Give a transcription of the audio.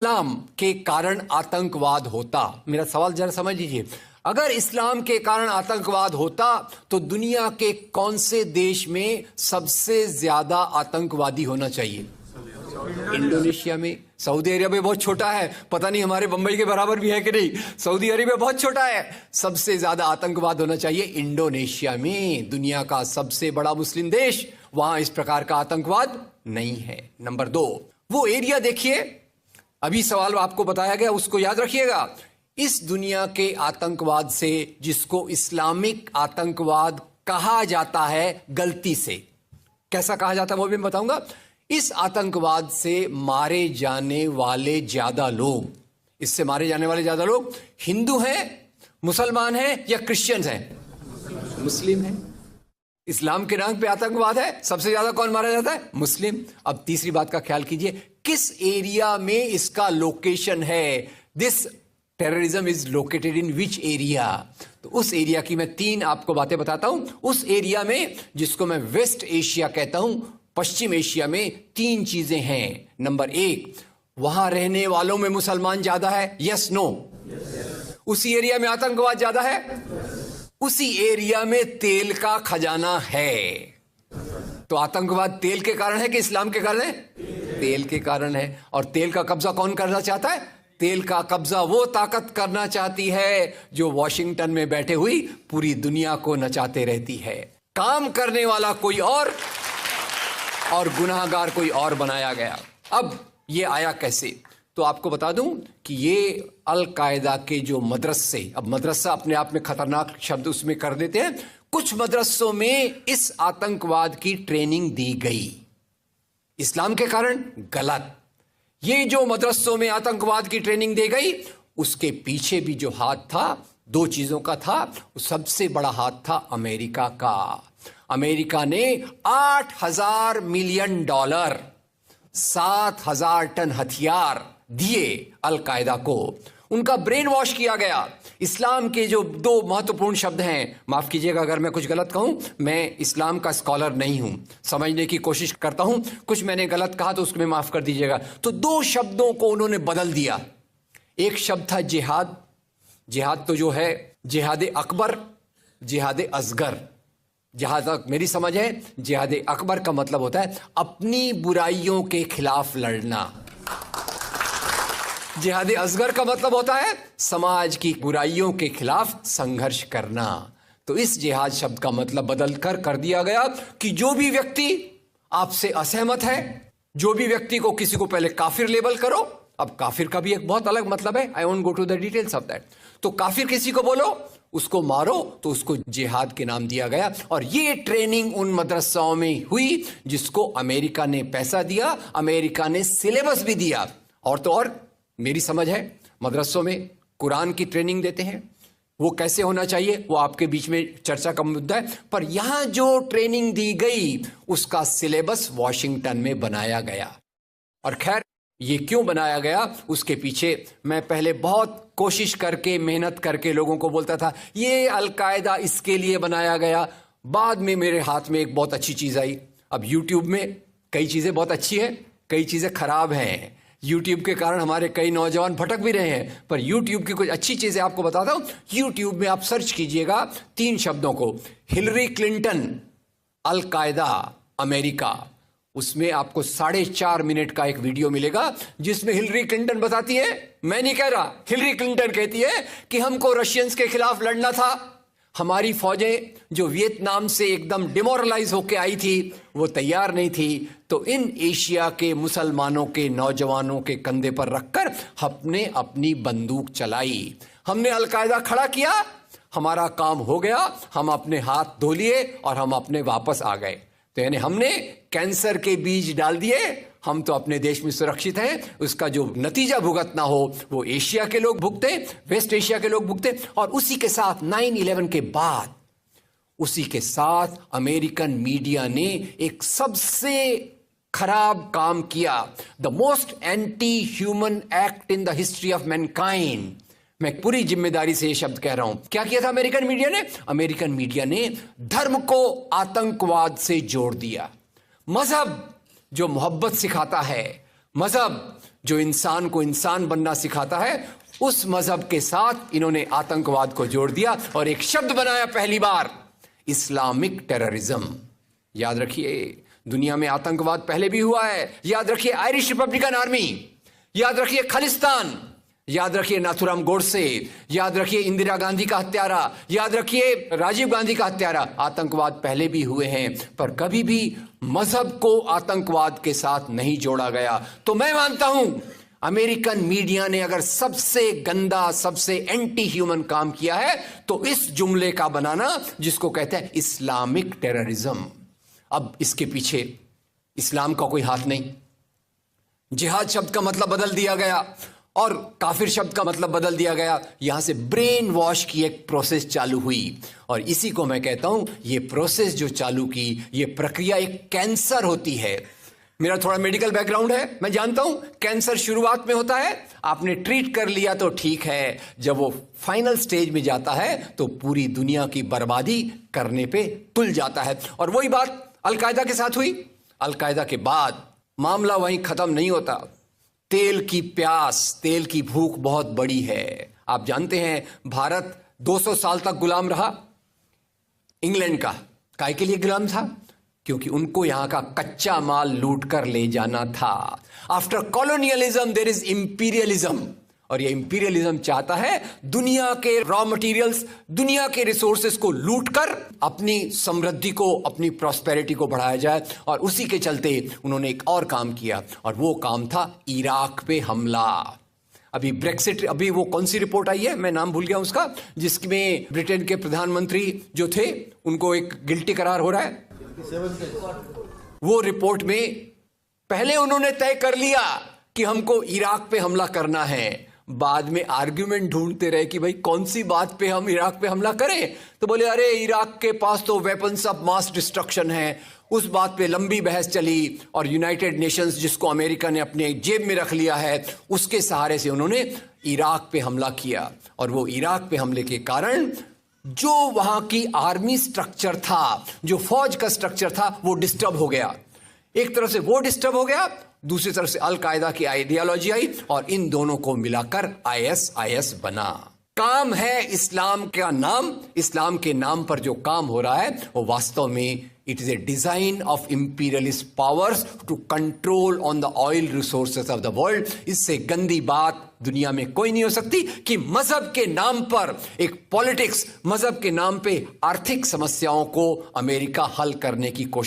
इस्लाम के कारण आतंकवाद होता, मेरा सवाल जरा समझ लीजिए, अगर इस्लाम के कारण आतंकवाद होता तो दुनिया के कौन से देश में सबसे ज्यादा आतंकवादी होना चाहिए? इंडोनेशिया में। सऊदी अरेबिया बहुत छोटा है, पता नहीं हमारे बंबई के बराबर भी है कि नहीं। सऊदी अरेबिया बहुत छोटा है, सबसे ज्यादा आतंकवाद होना चाहिए इंडोनेशिया में, दुनिया का सबसे बड़ा मुस्लिम देश, वहां इस प्रकार का आतंकवाद नहीं है। नंबर 2, वो एरिया देखिए, अभी सवाल आपको बताया गया उसको याद रखिएगा। इस दुनिया के आतंकवाद से, जिसको इस्लामिक आतंकवाद कहा जाता है गलती से, कैसा कहा जाता है वो भी मैं बताऊंगा, इस आतंकवाद से मारे जाने वाले ज्यादा लोग, इससे मारे जाने वाले ज्यादा लोग हिंदू हैं, मुसलमान हैं या क्रिश्चियंस हैं? मुस्लिम हैं। इस्लाम के नाम पे आतंकवाद है, सबसे ज्यादा कौन मारा जाता है? मुस्लिम। अब तीसरी बात का ख्याल कीजिए, किस एरिया में इसका लोकेशन है? This terrorism is located in which area? तो उस एरिया की मैं 3 आपको बातें बताता हूं। उस एरिया में, जिसको मैं वेस्ट एशिया कहता हूं, पश्चिम एशिया में 3 चीजें हैं। नंबर 1, वहां रहने वालों में मुसलमान ज्यादा है, यस नो? उसी एरिया में आतंकवाद ज्यादा है, उसी एरिया में तेल का खजाना है। तो आतंकवाद तेल के कारण है कि इस्लाम के कारण है? तेल के कारण है। और तेल का कब्जा कौन करना चाहता है? तेल का कब्जा वो ताकत करना चाहती है जो वॉशिंगटन में बैठे हुई पूरी दुनिया को नचाते रहती है। काम करने वाला कोई और गुनाहगार कोई और बनाया गया। अब ये आया कैसे? तो आपको बता दूं कि ये अल कायदा के जो मदरसे, अब मदरसा अपने आप में खतरनाक शब्द उसमें कर देते हैं, कुछ मदरसों में इस आतंकवाद की ट्रेनिंग दी गई। इस्लाम के कारण गलत। ये जो मदरसों में आतंकवाद की ट्रेनिंग दी गई, उसके पीछे भी जो हाथ था, 2 चीजों का था। सबसे बड़ा हाथ था अमेरिका का। अमेरिका ने $8,000 मिलियन, 7,000 टन हथियार दिए अल कायदा को। उनका ब्रेन वॉश किया गया। इस्लाम के जो 2 महत्वपूर्ण शब्द हैं, माफ कीजिएगा अगर मैं कुछ गलत कहूं, मैं इस्लाम का स्कॉलर नहीं हूं, समझने की कोशिश करता हूं, कुछ मैंने गलत कहा तो उसको मैं माफ कर दीजिएगा। तो 2 शब्दों को उन्होंने बदल दिया। एक शब्द था जिहाद। जिहाद तो जो है जिहाद अकबर, जिहाद असगर। जहां तक मेरी समझ है, जिहाद अकबर का मतलब होता है अपनी बुराइयों के खिलाफ लड़ना। जिहाद असगर का मतलब होता है समाज की बुराइयों के खिलाफ संघर्ष करना। तो इस जिहाद शब्द का मतलब बदलकर कर दिया गया कि जो भी व्यक्ति आपसे असहमत है, जो भी व्यक्ति को, किसी को पहले काफिर लेबल करो। अब काफिर का भी एक बहुत अलग मतलब है, I won't go to the details of that. तो काफिर किसी को बोलो, उसको मारो, तो उसको जिहाद के नाम दिया गया। और ये ट्रेनिंग उन मदरसाओं में हुई जिसको अमेरिका ने पैसा दिया, अमेरिका ने सिलेबस भी दिया। और तो और मेरी समझ है, मदरसों में कुरान की ट्रेनिंग देते हैं। वो कैसे होना चाहिए वो आपके बीच में चर्चा का मुद्दा है, पर यहां जो ट्रेनिंग दी गई उसका सिलेबस वॉशिंगटन में बनाया गया। और खैर, ये क्यों बनाया गया उसके पीछे मैं पहले बहुत कोशिश करके, मेहनत करके लोगों को बोलता था ये अल कायदा इसके लिए बनाया गया। बाद में मेरे हाथ में एक बहुत अच्छी चीज आई। अब यूट्यूब में कई चीजें बहुत अच्छी हैं, कई चीजें खराब हैं। यूट्यूब के कारण हमारे कई नौजवान भटक भी रहे हैं, पर यूट्यूब की कुछ अच्छी चीजें आपको बताता हूं। यूट्यूब में आप सर्च कीजिएगा 3 शब्दों को, हिलरी क्लिंटन, अल कायदा, अमेरिका। उसमें आपको 4.5 मिनट का एक वीडियो मिलेगा जिसमें हिलरी क्लिंटन बताती है, मैं नहीं कह रहा, हिलरी क्लिंटन कहती है कि हमको रशियंस के खिलाफ लड़ना था। हमारी फौजें जो वियतनाम से एकदम डिमोरलाइज होकर आई थी वो तैयार नहीं थी, तो इन एशिया के मुसलमानों के नौजवानों के कंधे पर रखकर हमने अपनी बंदूक चलाई। हमने अल कायदा खड़ा किया, हमारा काम हो गया, हम अपने हाथ धो लिए और हम अपने वापस आ गए। तो यानी हमने कैंसर के बीज डाल दिए, हम तो अपने देश में सुरक्षित हैं। उसका जो नतीजा भुगतना हो वो एशिया के लोग भुगते, वेस्ट एशिया के लोग भुगते। और उसी के साथ 9/11 के बाद, उसी के साथ अमेरिकन मीडिया ने एक सबसे खराब काम किया, the most anti human act in the history of Mankind. मैं पूरी जिम्मेदारी से ये शब्द कह रहा हूं। क्या किया था अमेरिकन मीडिया ने? अमेरिकन मीडिया ने धर्म को आतंकवाद से जोड़ दिया। मजहब जो मोहब्बत सिखाता है, मजहब जो इंसान को इंसान बनना सिखाता है, उस मजहब के साथ इन्होंने आतंकवाद को जोड़ दिया और एक शब्द बनाया पहली बार, इस्लामिक टेररिज्म। याद रखिए, दुनिया में आतंकवाद पहले भी हुआ है। याद रखिए आयरिश रिपब्लिकन आर्मी, याद रखिए खालिस्तान, याद रखिए नाथुराम गोडसे, याद रखिए इंदिरा गांधी का हत्यारा, याद रखिए राजीव गांधी का हत्यारा। आतंकवाद पहले भी हुए हैं, पर कभी भी मजहब को आतंकवाद के साथ नहीं जोड़ा गया। तो मैं मानता हूं अमेरिकन मीडिया ने अगर सबसे गंदा, सबसे एंटी ह्यूमन काम किया है तो इस जुमले का बनाना, जिसको कहते हैं इस्लामिक टेररिज्म। अब इसके पीछे इस्लाम का कोई हाथ नहीं। जिहाद शब्द का मतलब बदल दिया गया और काफिर शब्द का मतलब बदल दिया गया। यहां से ब्रेन वॉश की एक प्रोसेस चालू हुई और इसी को मैं कहता हूं, ये प्रोसेस जो चालू की, ये प्रक्रिया एक कैंसर होती है। मेरा थोड़ा मेडिकल बैकग्राउंड है, मैं जानता हूं कैंसर शुरुआत में होता है, आपने ट्रीट कर लिया तो ठीक है, जब वो फाइनल स्टेज में जाता है तो पूरी दुनिया की बर्बादी करने पे तुल जाता है। और वही बात अलकायदा के साथ हुई। अलकायदा के बाद मामला वहीं खत्म नहीं होता। तेल की प्यास, तेल की भूख बहुत बड़ी है। आप जानते हैं भारत 200 साल तक गुलाम रहा इंग्लैंड का। काहे के लिए गुलाम था? क्योंकि उनको यहां का कच्चा माल लूट कर ले जाना था। After colonialism there is imperialism, और ये इंपीरियलिज्म चाहता है दुनिया के रॉ मटेरियल्स, दुनिया के रिसोर्सेस को लूटकर अपनी समृद्धि को, अपनी प्रॉस्पेरिटी को बढ़ाया जाए। और उसी के चलते उन्होंने एक और काम किया, और वो काम था इराक पे हमला। अभी ब्रेक्सिट, अभी वो कौन सी रिपोर्ट आई है, मैं नाम भूल गया उसका, जिसमें ब्रिटेन के प्रधानमंत्री जो थे उनको एक गिल्टी करार हो रहा है। वो रिपोर्ट में पहले उन्होंने तय कर लिया कि हमको इराक पे हमला करना है, बाद में आर्ग्यूमेंट ढूंढते रहे कि भाई कौन सी बात पे हम इराक पे हमला करें। तो बोले अरे इराक के पास तो वेपन्स ऑफ मास डिस्ट्रक्शन है। उस बात पे लंबी बहस चली और यूनाइटेड नेशंस, जिसको अमेरिका ने अपने जेब में रख लिया है, उसके सहारे से उन्होंने इराक पे हमला किया। और वो इराक पे हमले के कारण जो वहां की आर्मी स्ट्रक्चर था, जो फौज का स्ट्रक्चर था, वो डिस्टर्ब हो गया। एक तरफ से वो डिस्टर्ब हो गया, दूसरी तरफ से अल कायदा की आइडियोलॉजी आई और इन दोनों को मिलाकर आईएस बना। काम है इस्लाम का नाम, इस्लाम के नाम पर जो काम हो रहा है वो वास्तव में it is a design of imperialist powers to control on the oil resources of the world. इससे गंदी बात दुनिया में कोई नहीं हो सकती कि मजहब के नाम पर एक पॉलिटिक्स, मजहब के नाम पे आर्थिक समस्याओं को अमेरिका हल करने की कोशिश